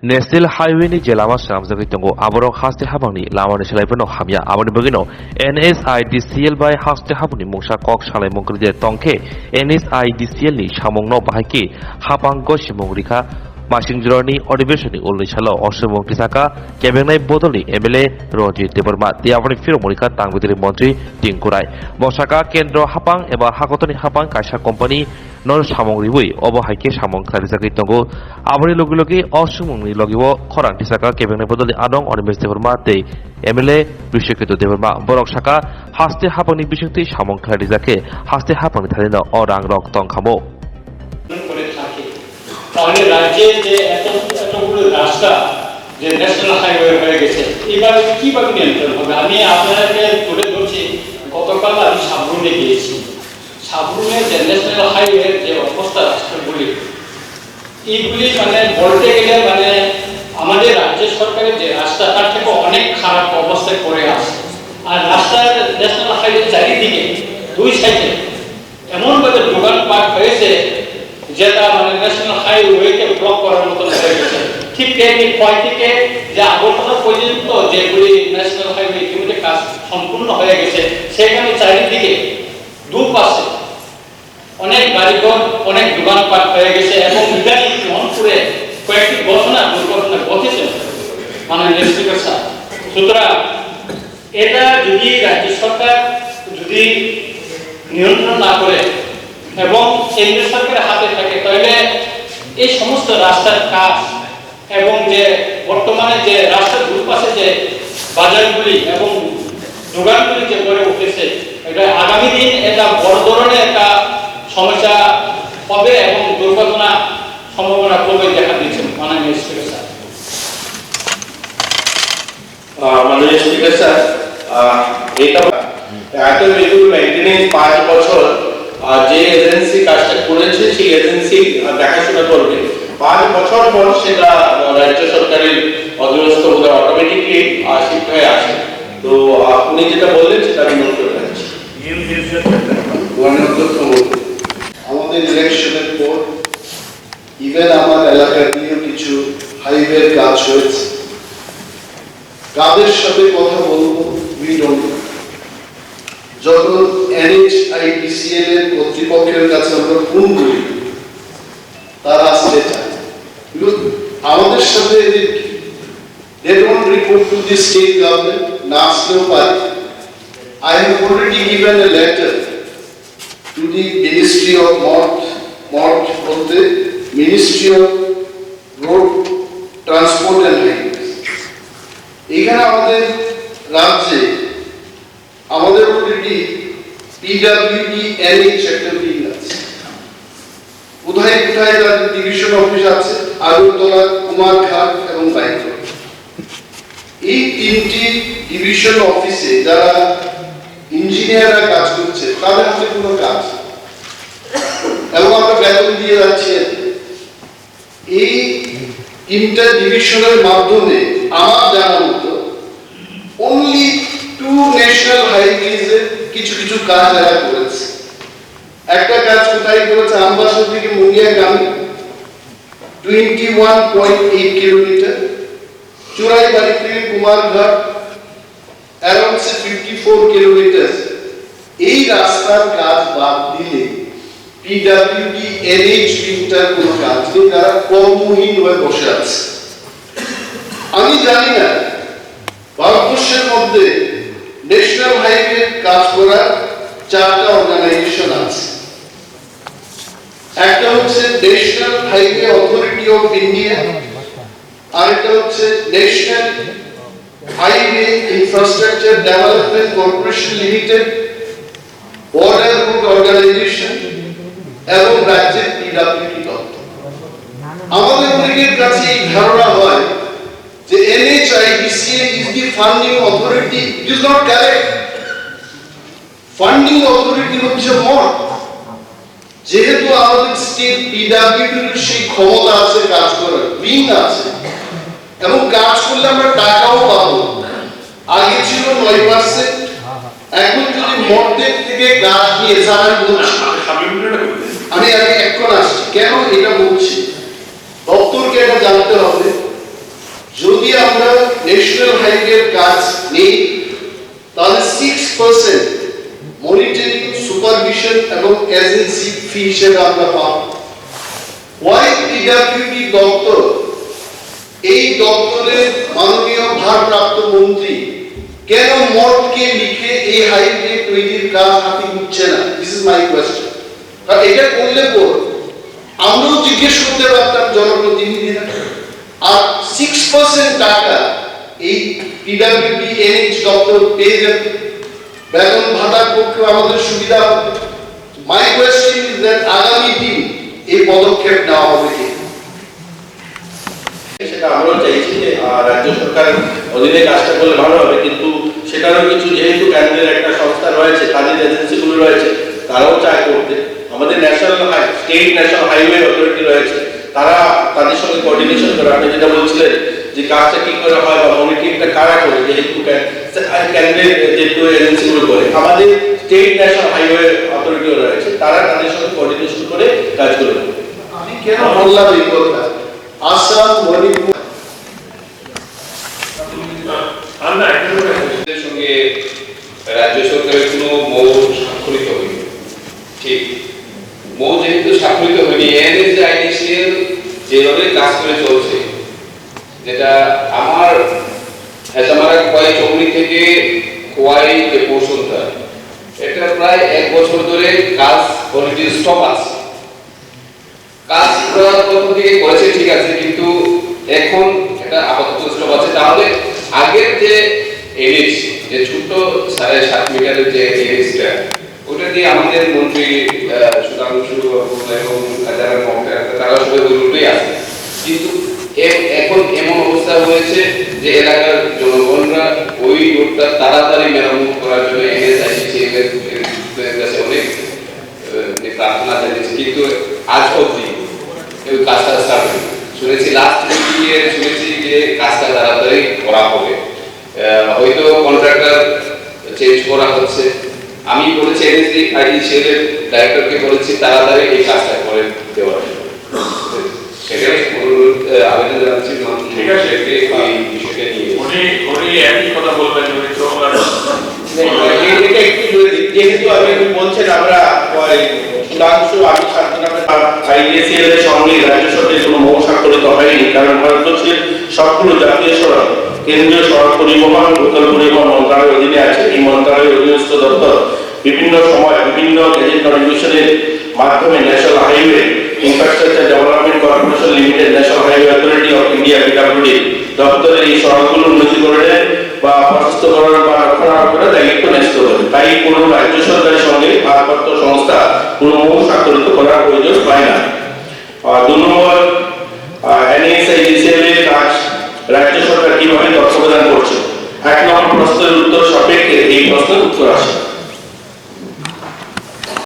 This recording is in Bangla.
National Highway ni jelama samjagi tongo aborok haste habangni lamani selaipano hamya aboni bagino NSIDCL by haste habuni mungsa kok salai mongkride tongke NSIDCL ni samongno bahaki habanggo simongrika Masing-Joroni Odibeshoni Ulisalo Osumong Tisaka Kebenai Bodoli MLA Roji Deborma Tiavani Firomorika Tangbitiri Montri Tingkurai Bosaka Kendro Hapang Eba Hakotoni Hapang Kaisa Company Non Samong Riwi Obo Haike Samong Karisaki Tongo Abani Logilogi Osumong Logiwo Korang Tisaka Kebenai Bodoli Adong Odibesh Deborma Te MLA Bishokito Deborma Borok Saka Haste Hapangni Bishokti Samong Karisake Haste Hapangni Thalina Orang Rok Tong Khamo তাহলে রাজ্যে যে এতগুলো রাস্তা যে ন্যাশনাল হাইওয়ে হয়ে গেছে এবার কিভাবে নিয়ন্ত্রণ হবে আমি আপনাদেরকে তুলে ধরছি গতকাল আমি সাবরুমে গিয়েছি সাবরুমে যে ন্যাশনাল হাইওয়ের যে অবস্থা রাস্তাগুলি এইগুলি মানে বলতে গেলে মানে আমাদের রাজ্য সরকারের যে রাস্তা তার থেকে অনেক খারাপ অবস্থায় পড়ে আছে আর রাস্তার ন্যাশনাল হাইওয়ে চারিদিকে দুই সাইডে এমনভাবে দোকানপাট হয়েছে যেটা মানে ন্যাশনাল হাইওয়েকে ব্লক করার মতো হয়ে গেছে ঠিক তেমনি ক্ষয় থেকে যে আগরতলা পর্যন্ত যেগুলি ন্যাশনাল হাইওয়ে ইতিমধ্যে কাজ সম্পূর্ণ হয়ে গেছে সেখানে চারিদিকে দুপাশে অনেক বাড়িঘর অনেক দোকানপাট হয়ে গেছে এবং ইদানিং রংপুরে কয়েকটি দুর্ঘটনা ঘটেছে মানে স্পিকার স্যার সুতরাং এটা যদি রাজ্য সরকার যদি নিয়ন্ত্রণ না করে এবং কেন্দ্র সরকারের হাতে থাকে তাহলে এই সমস্ত রাস্তার কাজ এবং যে বর্তমানে যে রাস্তার দুপাশে যে বাজারগুলি এবং দোকানগুলি যে গড়ে উঠেছে এটা আগামী দিন এটা বড় ধরনের একটা সমস্যা হবে এবং দুর্ঘটনা সম্ভাবনা কমে দেখা দিচ্ছে মাননীয় স্পিকার স্যার মাননীয় স্পিকার স্যার এটা এত রেগুলার মেইনটেনেন্স 5 বছর যে এজেন্সি কাজটা করেছে সেই এজেন্সি দেখাশোনা করবে 5 বছর পর সেটা রাজ্য সরকারের অধীনস্থ হলে অটোমেটিকলি শিফট হয়ে আসে তো আপনি যেটা বললেন সেটা আমি নোট করে রাখছি আমাদের ইলেকশনের পর ইভেন আমার এলাকার নিয়েও কিছু হাইওয়ের কাজ হয়েছে কাদের সাথে কথা বলবো উই ডোন্ট নো যখন NHIDCL এর কর্তৃপক্ষের কাছে আমরা ফোন করি তারা আসতে চায় আমাদের সাথে they don't report to the state government না আসলেও পারে I have already given a letter to the Ministry of বলতে Ministry of Road Transport and Highways এখানে আমাদের রাজ্যে আমাদের অলরেডি PWD NH একটা বিল আছে কোথায় কোথায় তার ডিভিশন অফিস আছে আগরতলা কুমারঘাট এবং বাইকরোড এই তিনটি ডিভিশন অফিসে যারা ইঞ্জিনিয়াররা কাজ করছে তাদের হাতে কোনো কাজ এবং আমরা বেতন দিয়ে যাচ্ছি এই তিনটা ডিভিশনের মাধ্যমে আমার জানা মতো অনলি 2 ন্যাশনাল হাইওয়েজ এর কিছু কিছু কাজ এরা করেছে একটা কাজ কোথায় করেছে আমবাসা থেকে মুঙ্গিয়াগামী 21.8 কিলোমিটার চুরাইবাড়ি থেকে কুমারঘাট অ্যারাউন্ড 54 কিলোমিটার এই রাস্তার কাজ বাদ দিলে PWD NH লিমিটার কোনো কাজ নেই তারা কর্মহীন হয়ে বসে আছে আমি জানি না ভারতবর্ষের মধ্যে ন্যাশনাল হাইওয়ে কাজ করার 4টা অর্গানাইজেশন আছে একটা হচ্ছে national highway authority of India আরেকটা হচ্ছে national highway infrastructure development corporation limited border route organisation এবং রাজ্যের PWD দপ্তর আমাদের অনেকের কাছে এই ধারণা হয় যে NHIDCL is the funding authority. It is not correct. Funding authority হচ্ছে মঠ যেহেতু আমাদের স্টেট PWD এর সেই ক্ষমতা আছে কাজ করার উইং আছে এবং কাজ করলে আমরা টাকাও পাবো আগে ছিল 9% এখন যদি মঠদের থেকে কাজ নিয়ে এসআরআই বলছি আমি এখন আসছি কেন এটা বলছি দপ্তরকে এটা জানতে হবে ন্যাশনাল হাইওয়ের কাজ নেই, তাহলে 6% মনিটরিং, সুপারভিশন এবং এজেন্সি ফি হিসেবে আমরা পাবো। ওয়াই পিডব্লিউডি দপ্তর, এই দপ্তরের মাননীয় ভারপ্রাপ্ত মন্ত্রী কেন মঠকে লিখে এই হাইওয়ে তৈরির কাজ হাতে নিচ্ছে না? This is my question. কারণ এটা করলে পর আমরাও জিজ্ঞেস করতে পারতাম জনপ্রতিনিধিরা। আর 6% টাকা এই পিডব্লিউডি এনএইচ দপ্তর পেয়ে যাবে, বেতন ভাতার পক্ষে আমাদের সুবিধা হবে। মাই কোয়েশ্চেন ইজ দ্যাট আগামী দিন এই পদক্ষেপ নেওয়া হবে কি? সেটা আমরাও চাইছি যে রাজ্য সরকার অধীনে কাজটা করলে ভালো হবে, কিন্তু সেটারও কিছু, যেহেতু কেন্দ্রের একটা সংস্থা রয়েছে, তাদের এজেন্সিগুলো রয়েছে, তারাও চায় করতে। আমাদের স্টেট ন্যাশনাল হাইওয়ে অথরিটি রয়েছে, তারা তাদের সঙ্গে কোঅর্ডিনেশন করে, আপনি যেটা বলছিলেন যে কাজটা কি করে হয় বা মনিটরিংটা কারা করে, যেহেতু কেন্দ্রের যেহেতু এজেন্সিগুলো করে, আমাদের স্টেট ন্যাশনাল হাইওয়ে অথরিটিও রয়েছে, তারা তাদের সঙ্গে কোঅর্ডিনেশন করে কাজগুলো করে। আমি কেন বললাম এই কথা? আসাম, মণিপুর সঙ্গে রাজ্য সরকারের কোনো মৌ স্বাক্ষরিত হয়নি। ঠিক, মৌ যেহেতু স্বাক্ষরিত হয়নি, এনএসআইডিসিএল যেভাবে কাজ করে চলছে, যেটা আমার হেসামারা খোয়াই চৌমনি থেকে খোয়াই যে পোর্শনটা, এটা প্রায় 1 বছর ধরে কাজ অলরেডি স্টপ আছে। কাজ প্রথম থেকে করেছে ঠিক আছে, কিন্তু এখন এটা আপাতত স্টপ আছে। তাহলে আগের যে এনএইচ, যে ছোট 7.5 মিটারের যে এনএইচটা, ওটা দিয়ে আমাদের মন্ত্রী সুধাংশু এবং যারা তারা সবাই ওই রুটেই আছে, কিন্তু এখন এমন অবস্থা হয়েছে যে এলাকার জনগণরা ওই রোডটা তাড়াতাড়ি মেরামত করার জন্য এনএসআইডিসিএল এর কাছে অনেক প্রার্থনা জানিয়েছে, কিন্তু আজ অবধি এই কাজটা স্টার্ট হয়নি। শুনেছি লাস্ট উইকে শুনেছি যে কাজটা তাড়াতাড়ি করা হবে, হয়তো কন্ট্রাক্টর চেঞ্জ করা হচ্ছে। আমি বলেছি এনএসআইডিসিএল এর ডাইরেক্টরকে বলেছি তাড়াতাড়ি এই কাজটা করে দেওয়ার জন্য। সেটাই আবেদন জানাচ্ছি। ঠিক আছে, এই বিষয়টা নিয়ে উনি একই কথা বলবেন, যেহেতু আপনি বলছেন আমরা সুধাংশু, আমি আইডিসিএল এর সঙ্গে রাজ্য সরকারের কোনো মৌ স্বাক্ষরিত হয়নি, কারণ ভারতবর্ষের সবগুলো জাতীয় সড়ক কেন্দ্রীয় সড়ক পরিবহন উত্তর পরিবহন মন্ত্রণালয়ের অধীনে আছে। এই মন্ত্রণালয়ের অধীনস্থ দপ্তর বিভিন্ন সময় বিভিন্ন গেজেট নটিফিকেশনের মাধ্যমে national highway infrastructure development corporation limited, national highway authority of India PWD দপ্তরের এই সড়কগুলো উন্নতিকরণের বা প্রশস্তকরণ বা রক্ষণাবেক্ষণের দায়িত্ব ন্যস্ত করে। তাই কোনো রাজ্য সরকারের সঙ্গে ভারপ্রাপ্ত সংস্থা কোনো মৌ স্বাক্ষরিত করার প্রয়োজন পায় না। 2 নম্বর, এনএসআইডিসিএল এর কাজ রাজ্য সরকার কিভাবে তত্ত্বাবধান করছে? 1 নম্বর প্রশ্নের উত্তর সাপেক্ষে এই প্রশ্নের উত্তর আসে।